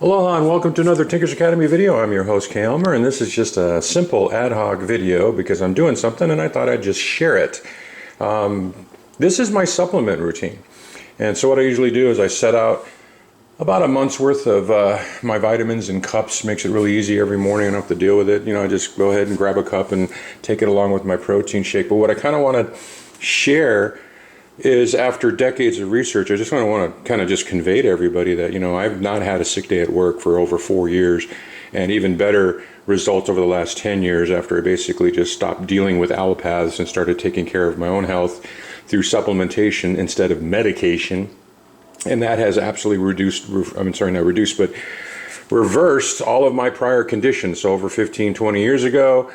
Aloha and welcome to another Tinker's Academy video. I'm your host Kay Elmer, and this is just a simple ad hoc video because I'm doing something and I thought I'd just share it. This is my supplement routine, and so what I usually do is I set out about a month's worth of my vitamins in cups. Makes it really easy every morning. I don't have to deal with it. I just go ahead and grab a cup and take it along with my protein shake. But what I kind of want to share is, after decades of research, I just want to kind of just convey to everybody that, I've not had a sick day at work for over 4 years, and even better results over the last 10 years after I basically just stopped dealing with allopaths and started taking care of my own health through supplementation instead of medication. And that has absolutely reversed all of my prior conditions. So over 15, 20 years ago,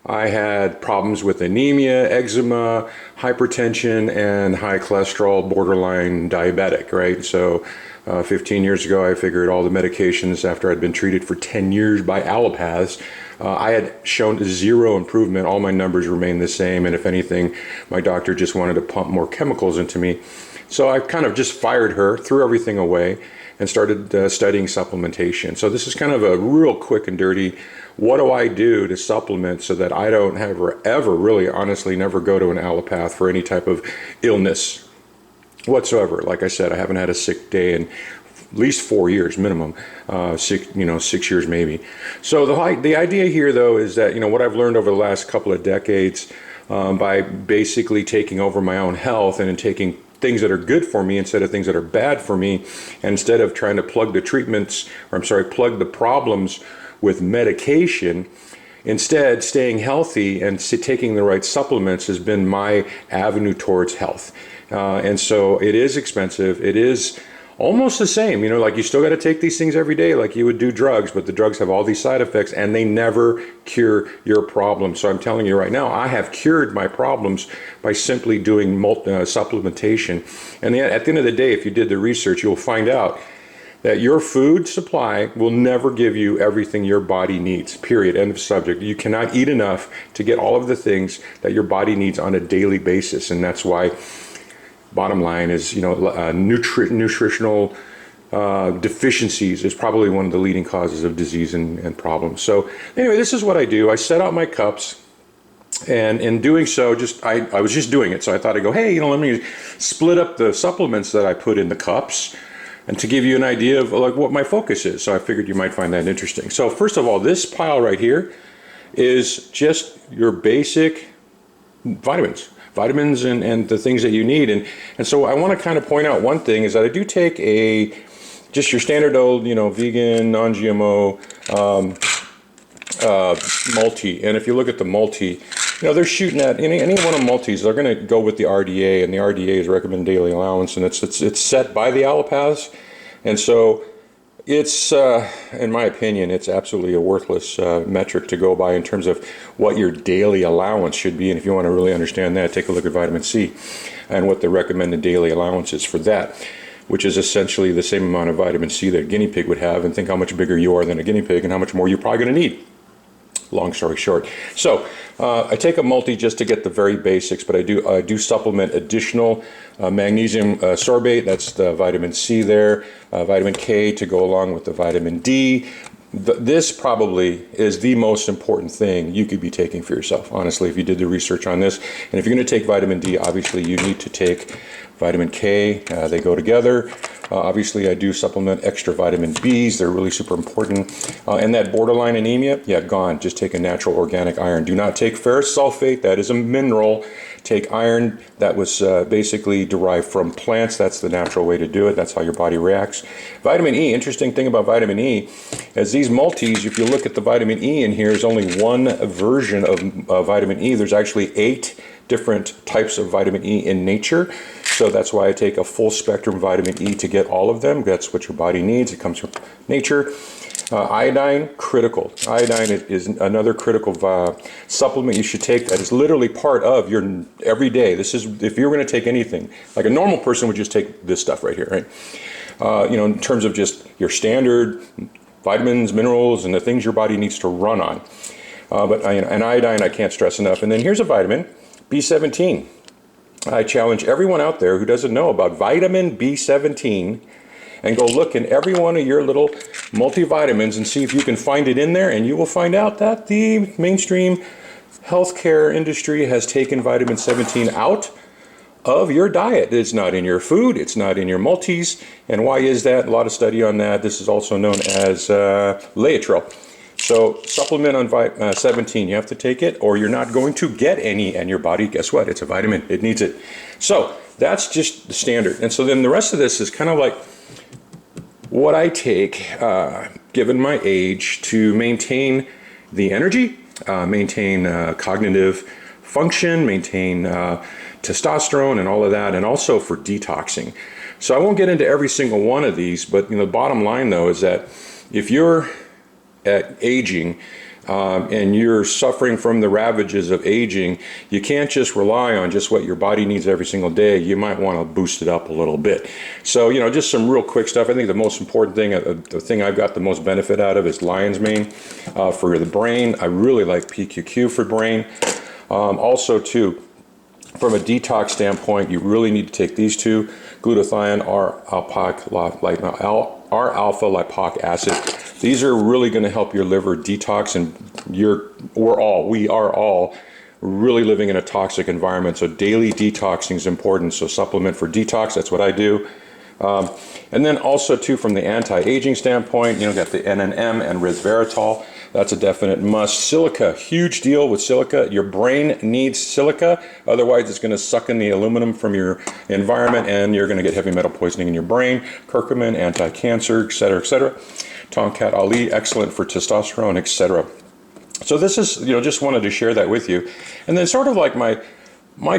I had problems with anemia, eczema, hypertension, and high cholesterol, borderline diabetic, right? So 15 years ago, I figured all the medications, after I'd been treated for 10 years by allopaths, I had shown zero improvement. All my numbers remained the same, and if anything, my doctor just wanted to pump more chemicals into me. So I kind of just fired her, threw everything away, and started studying supplementation. So this is kind of a real quick and dirty, what do I do to supplement so that I don't ever really, honestly, never go to an allopath for any type of illness whatsoever. Like I said, I haven't had a sick day in at least 4 years minimum, 6 years maybe. So the idea here, though, is that, what I've learned over the last couple of decades by basically taking over my own health and taking things that are good for me instead of things that are bad for me, and instead of trying to plug the problems with medication, instead staying healthy and taking the right supplements has been my avenue towards health. And so it is expensive. It is almost the same, like you still got to take these things every day like you would do drugs, but the drugs have all these side effects and they never cure your problems. So I'm telling you right now, I have cured my problems by simply doing supplementation. And at the end of the day, if you did the research, you'll find out that your food supply will never give you everything your body needs, period, end of subject. You cannot eat enough to get all of the things that your body needs on a daily basis, and that's why, bottom line is, nutritional deficiencies is probably one of the leading causes of disease and problems. So anyway, this is what I do. I set out my cups, and in doing so, I was just doing it. So I thought I'd go, hey, let me split up the supplements that I put in the cups, and to give you an idea of what my focus is. So I figured you might find that interesting. So first of all, this pile right here is just your basic vitamins and the things that you need. And so I want to kind of point out one thing is that I do take just your standard old, vegan, non-GMO multi. And if you look at the multi, they're shooting at any one of multis. They're going to go with the RDA, and the RDA is recommended daily allowance, and it's set by the allopaths. And so it's, in my opinion, it's absolutely a worthless metric to go by in terms of what your daily allowance should be. And if you want to really understand that, take a look at vitamin C and what the recommended daily allowance is for that, which is essentially the same amount of vitamin C that a guinea pig would have, and think how much bigger you are than a guinea pig and how much more you're probably going to need. Long story short. So I take a multi just to get the very basics, but I do supplement additional magnesium sorbate. That's the vitamin C there, vitamin K to go along with the vitamin D. This probably is the most important thing you could be taking for yourself, honestly, if you did the research on this. And if you're going to take vitamin D, obviously you need to take vitamin K. They go together. Obviously, I do supplement extra vitamin Bs. They're really super important. And that borderline anemia, gone. Just take a natural organic iron. Do not take ferrous sulfate. That is a mineral. Take iron that was basically derived from plants. That's the natural way to do it. That's how your body reacts. Vitamin E, interesting thing about vitamin E, is these multis, if you look at the vitamin E in here, is only one version of vitamin E. There's actually 8 different types of vitamin E in nature. So that's why I take a full spectrum vitamin E to get all of them. That's what your body needs. It comes from nature. Iodine, critical. Iodine is another critical supplement you should take that is literally part of your everyday. This is, if you're going to take anything, like a normal person would just take this stuff right here, right? In terms of just your standard vitamins, minerals, and the things your body needs to run on. And iodine, I can't stress enough. And then here's a vitamin, B17. I challenge everyone out there who doesn't know about vitamin B17 and go look in every one of your little multivitamins and see if you can find it in there, and you will find out that the mainstream healthcare industry has taken vitamin 17 out of your diet. It's not in your food, it's not in your multis. And why is that? A lot of study on that. This is also known as Laetrile. So supplement on 17, you have to take it or you're not going to get any, and your body, guess what? It's a vitamin, it needs it. So that's just the standard. And so then the rest of this is kind of like what I take, given my age, to maintain the energy, maintain cognitive function, maintain testosterone and all of that, and also for detoxing. So I won't get into every single one of these, but the bottom line though is that if you're at aging and you're suffering from the ravages of aging, you can't just rely on just what your body needs every single day. You might want to boost it up a little bit. So just some real quick stuff. I think the most important thing, the thing I've got the most benefit out of, is lion's mane for the brain. I really like PQQ for brain. Also too, from a detox standpoint, you really need to take these two: glutathione or R-alpha lipoic acid. These are really going to help your liver detox, and we are all really living in a toxic environment. So daily detoxing is important. So supplement for detox, that's what I do. And then also too, from the anti-aging standpoint, got the NNM and resveratrol. That's a definite must. Silica, huge deal with silica. Your brain needs silica, otherwise it's going to suck in the aluminum from your environment and you're going to get heavy metal poisoning in your brain. Curcumin, anti-cancer, etc., etc. Tongkat Ali, excellent for testosterone, etc. So this is, just wanted to share that with you. And then sort of like my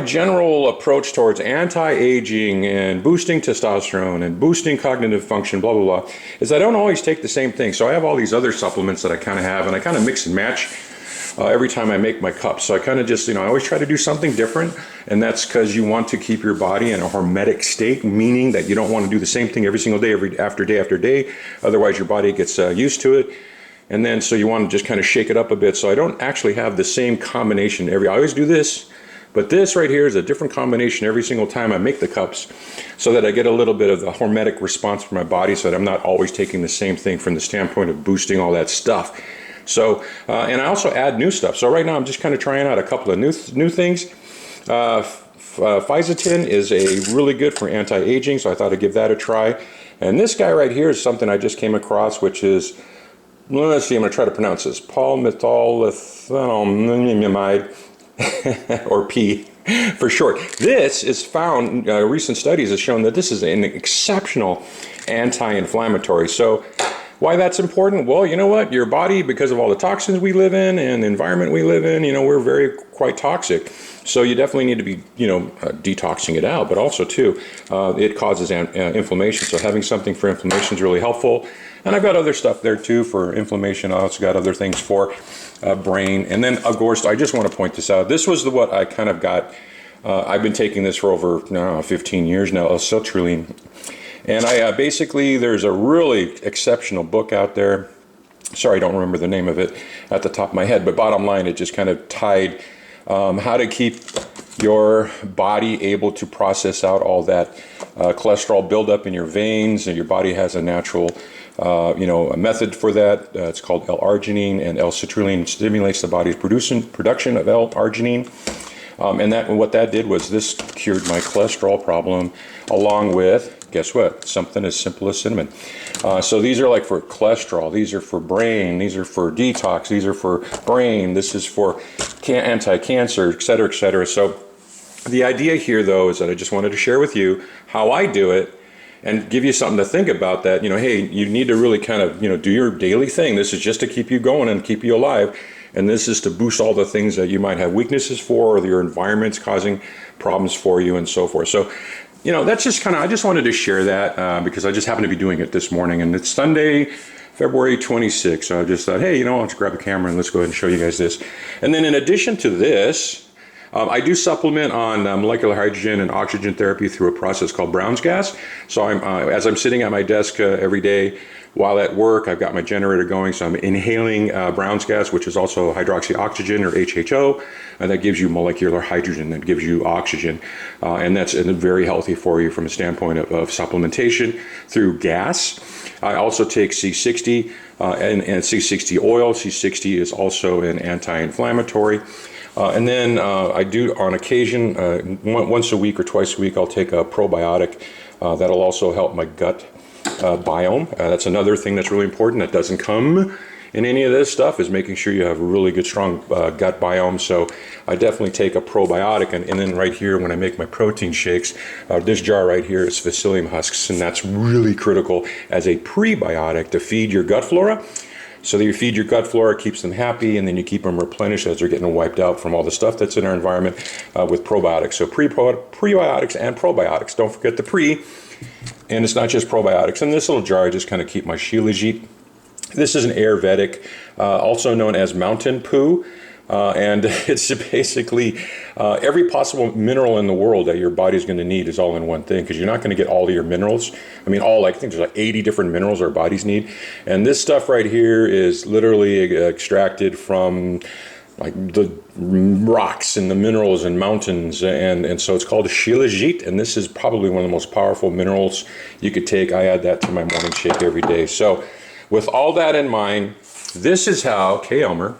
general approach towards anti-aging and boosting testosterone and boosting cognitive function, blah, blah, blah, is I don't always take the same thing. So I have all these other supplements that I kind of have, and I kind of mix and match every time I make my cups. So I kind of just, I always try to do something different, and that's because you want to keep your body in a hormetic state, meaning that you don't want to do the same thing every single day, after day. Otherwise your body gets used to it. And then so you want to just kind of shake it up a bit. So I don't actually have the same combination I always do this. But this right here is a different combination every single time I make the cups, so that I get a little bit of the hormetic response from my body, so that I'm not always taking the same thing from the standpoint of boosting all that stuff. So, and I also add new stuff. So right now I'm just kind of trying out a couple of new things. Fisetin is really good for anti-aging, so I thought I'd give that a try. And this guy right here is something I just came across, which is, let's see, I'm going to try to pronounce this, palmitoylethanolamide, or P for short. This is found, recent studies have shown that this is an exceptional anti-inflammatory. So why that's important? Well, you know what? Your body, because of all the toxins we live in and the environment we live in, we're quite toxic. So you definitely need to be, detoxing it out, but also too, it causes inflammation. So having something for inflammation is really helpful. And I've got other stuff there too for inflammation. I also got other things for brain. And then, of course, I just want to point this out. This was what I kind of got. I've been taking this for over 15 years now, L-citrulline. And I basically, there's a really exceptional book out there. Sorry, I don't remember the name of it at the top of my head. But bottom line, it just kind of tied how to keep your body able to process out all that cholesterol buildup in your veins. And your body has a natural a method for that. It's called L-arginine, and L-citrulline stimulates the body's production of L-arginine. And what that did was this cured my cholesterol problem, along with, guess what, something as simple as cinnamon. So these are like for cholesterol, these are for brain, these are for detox, these are for brain, this is for anti-cancer, etc., etc. So the idea here, though, is that I just wanted to share with you how I do it, and give you something to think about, that, hey, you need to really kind of, do your daily thing. This is just to keep you going and keep you alive. And this is to boost all the things that you might have weaknesses for, or your environment's causing problems for you, and so forth. So, that's just kind of, I just wanted to share that because I just happened to be doing it this morning. And it's Sunday, February 26th. So I just thought, hey, I'll just grab a camera and let's go ahead and show you guys this. And then in addition to this, I do supplement on molecular hydrogen and oxygen therapy through a process called Brown's gas. So as I'm sitting at my desk every day while at work, I've got my generator going, so I'm inhaling Brown's gas, which is also hydroxyoxygen or HHO, and that gives you molecular hydrogen, that gives you oxygen, and that's very healthy for you from a standpoint of supplementation through gas. I also take C60 and C60 oil. C60 is also an anti-inflammatory. And then I do on occasion, once a week or twice a week, I'll take a probiotic that'll also help my gut biome. That's another thing that's really important that doesn't come in any of this stuff, is making sure you have a really good strong gut biome. So I definitely take a probiotic, and then right here when I make my protein shakes, this jar right here is psyllium husks, and that's really critical as a prebiotic to feed your gut flora. So that you feed your gut flora, keeps them happy, and then you keep them replenished as they're getting wiped out from all the stuff that's in our environment with probiotics. So prebiotics and probiotics. Don't forget the pre, and it's not just probiotics. In this little jar, I just kind of keep my Shilajit. This is an Ayurvedic, also known as mountain poo. And it's basically every possible mineral in the world that your body's going to need is all in one thing, because you're not going to get all of your minerals. I mean, I think there's like 80 different minerals our bodies need. And this stuff right here is literally extracted from like the rocks and the minerals and mountains. And so it's called Shilajit. And this is probably one of the most powerful minerals you could take. I add that to my morning shake every day. So with all that in mind, this is how Kay Elmer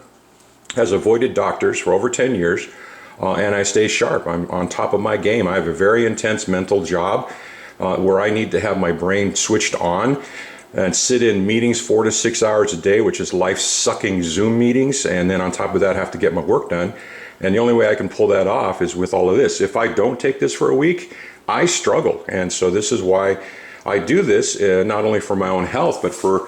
has avoided doctors for over 10 years, and I stay sharp. I'm on top of my game. I have a very intense mental job where I need to have my brain switched on and sit in meetings 4 to 6 hours a day, which is life-sucking Zoom meetings, and then on top of that have to get my work done. And the only way I can pull that off is with all of this. If I don't take this for a week, I struggle. And so this is why I do this, not only for my own health, but for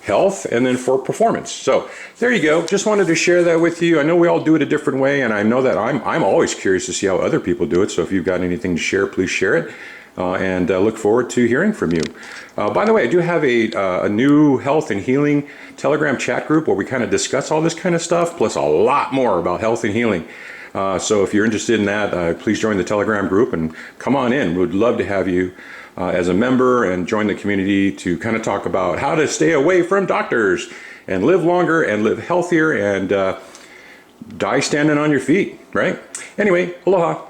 health and then for performance. So there you go. Just wanted to share that with you. I know we all do it a different way, and I know that I'm always curious to see how other people do it. So if you've got anything to share, please share it, and look forward to hearing from you. By the way, I do have a new health and healing Telegram chat group where we kind of discuss all this kind of stuff, plus a lot more about health and healing. So if you're interested in that, please join the Telegram group and come on in. We'd love to have you as a member and join the community to kind of talk about how to stay away from doctors and live longer and live healthier and die standing on your feet, right? Anyway, aloha.